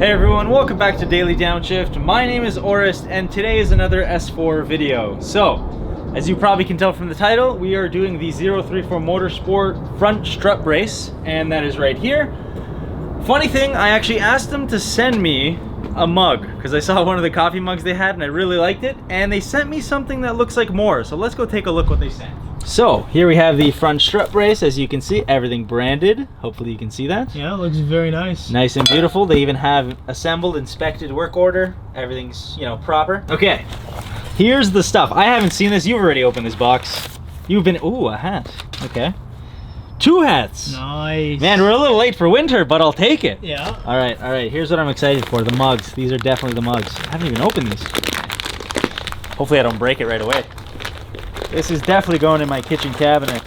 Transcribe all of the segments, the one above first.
Hey everyone, welcome back to Daily Downshift. My name is Orest and today is another S4 video. So, as you probably can tell from the title, we are doing the 034 Motorsport front strut brace, and that is right here. Funny thing, I actually asked them to send me a mug because I saw one of the coffee mugs they had and I really liked it, and they sent me something that looks like more. So let's go take a look what they sent. So here we have the front strut brace. As you can see, everything branded. Hopefully you can see that. Yeah, it looks very nice. Nice and beautiful. They even have assembled, inspected work order. Everything's, you know, proper. Okay, here's the stuff. I haven't seen this. You've already opened this box. You've been, ooh, a hat. Okay. 2 hats. Nice. Man, we're a little late for winter, but I'll take it. Yeah. All right. Here's what I'm excited for. The mugs. These are definitely the mugs. I haven't even opened these. Hopefully I don't break it right away. This is definitely going in my kitchen cabinet.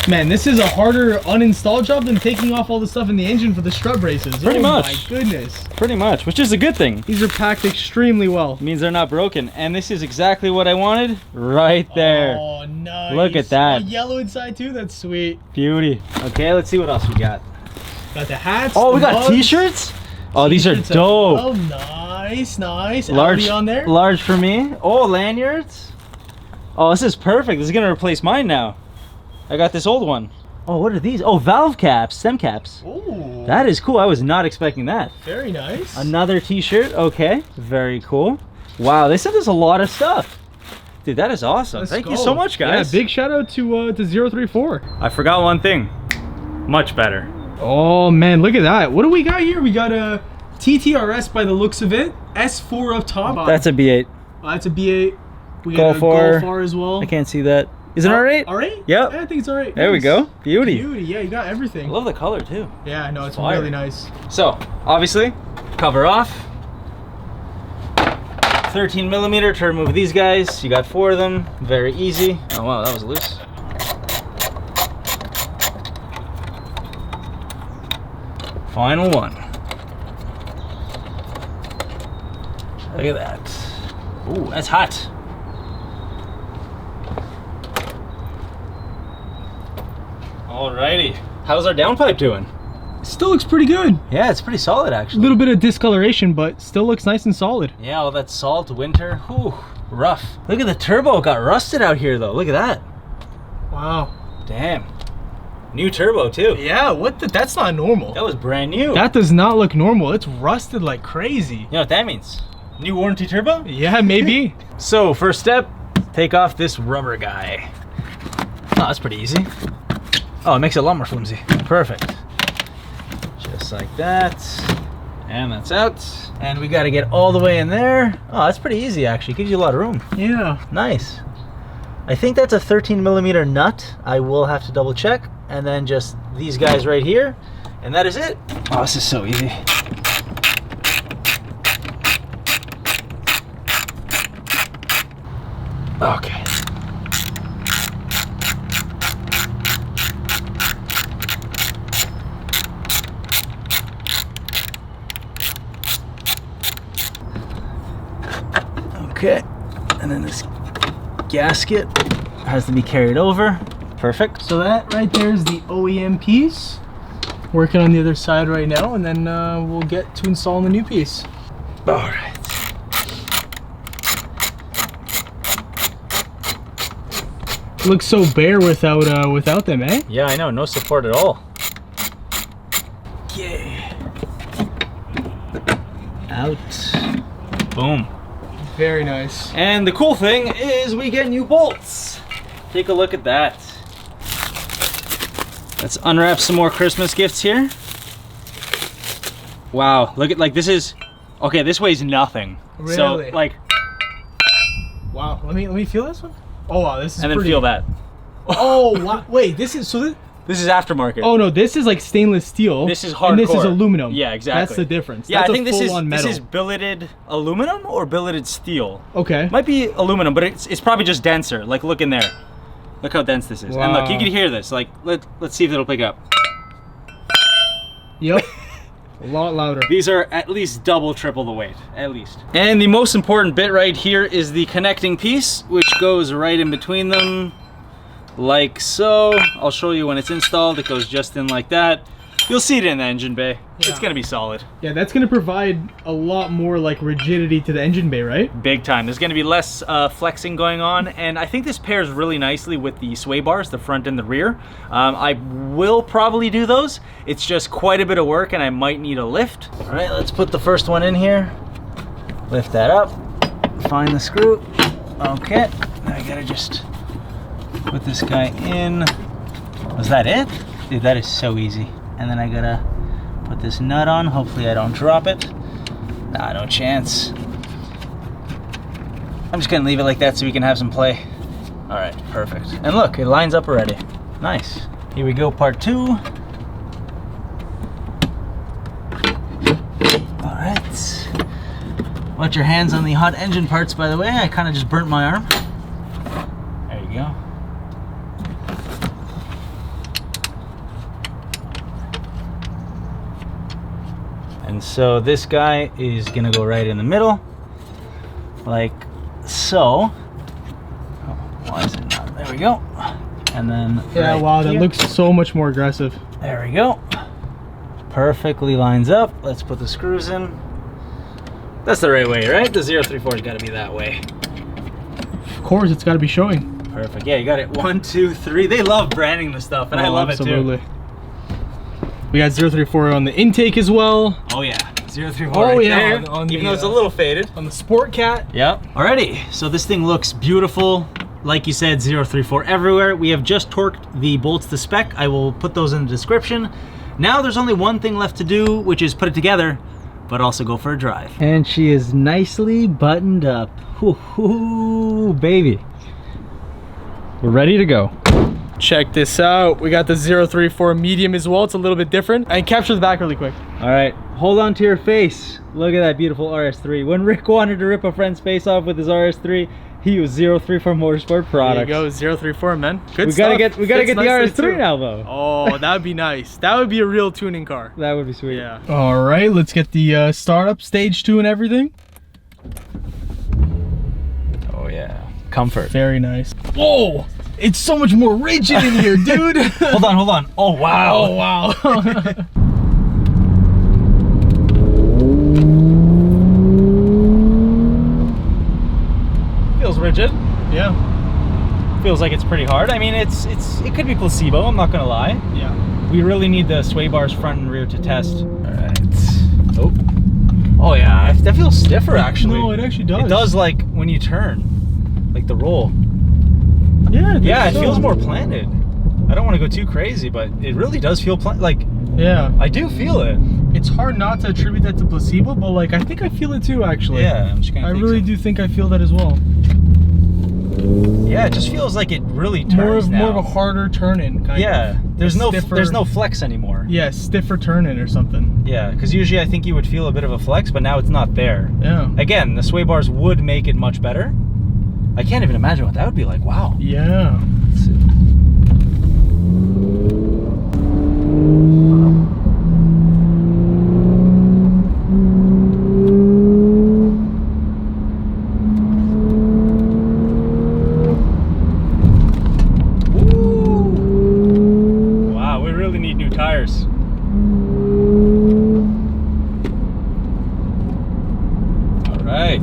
Man, this is a harder uninstall job than taking off all the stuff in the engine for the strut braces. Pretty much. Oh my goodness. Pretty much, which is a good thing. These are packed extremely well. It means they're not broken. And this is exactly what I wanted right there. Oh, nice. Look at that. Oh, yellow inside too. That's sweet. Beauty. Okay, let's see what else we got. Got the hats. Oh, we got mugs. t-shirts? Oh, these are dope. Oh, nice. Large Audi on there. Large for me. Oh, lanyards. Oh, this is perfect. This is gonna replace mine now. I got this old one. Oh, what are these? Oh, valve caps, stem caps. Ooh. That is cool. I was not expecting that. Very nice. Another t-shirt. Okay, very cool. Wow, they sent us a lot of stuff. Dude, that is awesome. Thank you so much, guys. Yeah, big shout out to 034. I forgot one thing. Much better. Oh man, look at that. What do we got here? We got a TTRS by the looks of it. S4 up top. That's a B8. That's a B8. We Golf got a Golf R. R as well. I can't see that. Is it R8? R8? Yep. Yeah, I think it's R8. There we go. Beauty. Beauty, yeah, you got I everything. love the color too. Yeah, no, it's Fire. really nice. So, obviously, cover off. 13mm to remove these guys. You got 4 of them. Very easy. Oh wow, that was loose. Final one. Look at that. Ooh, that's hot. Alrighty. How's our downpipe doing? Still looks pretty good. Yeah, it's pretty solid A actually. little bit of discoloration, but still looks nice and solid. Yeah, all that salt, winter, whew, rough. Look at the turbo, it got rusted out here though. Look at that. Wow. Damn. New turbo too. Yeah, that's not normal. That was brand new. That does not look normal. It's rusted like crazy. You know what that means? New warranty turbo? Yeah, maybe. So, first step, take off this rubber guy. Oh, that's pretty easy. Oh, it makes it a lot more flimsy. Perfect. Just like that. And that's out. And we gotta get all the way in there. Oh, that's pretty easy actually. Gives you a lot of room. Yeah. Nice. I think that's a 13mm nut. I will have to double check. And then just these guys right here. And that is it. Oh, this is so easy. Okay. Okay. And then this gasket has to be carried over. Perfect. So that right there is the OEM piece. Working on the other side right now, and then we'll get to installing the new piece. All right. Looks so bare without them, eh? Yeah, I know. No support at all. Yeah. Out. Boom. Very nice. And the cool thing is we get new bolts. Take a look at that. Let's unwrap some more Christmas gifts here. Wow, look at, like, this is, okay, this weighs nothing. Really? So, like, Wow. Let me feel this one. Oh wow, this is and then pretty. feel that. Oh wow. Wait, this is This is aftermarket. Oh no, this is like stainless steel. This is hardcore. And this is aluminum. Yeah, exactly. That's the difference. Yeah, That's I think this metal. is billeted aluminum or billeted steel. Okay. Might be aluminum, but it's probably just denser. Like, look in there. Look how dense this is. Wow. And look, you can hear this. Like, let's see if it'll pick up. Yep. A lot louder. These are at least double, triple the weight, at least. And the most important bit right here is the connecting piece, which goes right in between them, like so. I'll show you when it's installed. It goes just in like that. You'll see it in the engine bay. Yeah. It's gonna be solid. Yeah, that's gonna provide a lot more like rigidity to the engine bay, right? Big time. There's gonna be less flexing going on, and I think this pairs really nicely with the sway bars, the front and the rear. I will probably do those. It's just quite a bit of work, and I might need a lift. All right, let's put the first one in here. Lift that up. Find the screw. Okay. Now I gotta just put this guy in. Was that it? Dude, that is so easy. And then I gotta put this nut on. Hopefully I don't drop it. Nah, no chance. I'm just gonna leave it like that so we can have some play. All right, perfect. And look, it lines up already. Nice. Here we go, part 2. All right. Watch your hands on the hot engine parts, by the way. I kind of just burnt my arm. There you go. And so this guy is gonna go right in the middle, like so. Oh, why is it not? There we go. And then Yeah, right wow, that here. looks so much more aggressive. There we go. Perfectly lines up. Let's put the screws in. That's the right way, right? The 034's gotta be that way. Of course, it's gotta be showing. Perfect. Yeah, you got it. 1, 2, 3. They love branding this stuff, and I love absolutely. it too. We got 034 on the intake as well. Oh yeah, 034 Oh, right yeah, there. on Even the, though it's a little faded. On the Sport Cat. Yep. Alrighty, so this thing looks beautiful. Like you said, 034 everywhere. We have just torqued the bolts to spec. I will put those in the description. Now there's only one thing left to do, which is put it together, but also go for a drive. And she is nicely buttoned up. Whoo, baby. We're ready to go. Check this out. We got the 034 medium as well. It's a little bit different. And capture the back really quick. All right, hold on to your face. Look at that beautiful RS3. When Rick wanted to rip a friend's face off with his RS3, he used 034 Motorsport products. There you go, 034, man. Good We stuff. gotta get the Fits nicely RS3 too. now, though. Oh, that would be nice. That would be a real tuning car. That would be sweet. Yeah. All right, let's get the startup, stage 2 and everything. Oh yeah, comfort. Very nice. Whoa, it's so much more rigid in here, dude. Hold on. Oh wow. Oh, wow. Feels rigid. Yeah. Feels like it's pretty hard. I mean, it could be placebo. I'm not gonna lie. Yeah. We really need the sway bars front and rear to test. All right. Oh yeah, that feels stiffer actually. No, it actually does. It does, like when you turn, like the roll. Yeah. Yeah, it feels more planted. I don't want to go too crazy, but it really does feel like. Yeah. I do feel it. It's hard not to attribute that to placebo, but like I think I feel it too, actually. Yeah, I'm just gonna. I really do think I feel that as well. Yeah, it just feels like it really turns More of a harder turn in. Yeah, there's no stiffer, flex anymore. Yeah, stiffer turn in or something. Yeah, because usually I think you would feel a bit of a flex, but now it's not there. Yeah. Again, the sway bars would make it much better. I can't even imagine what that would be like. Wow. Yeah. Let's see. Tires. All right.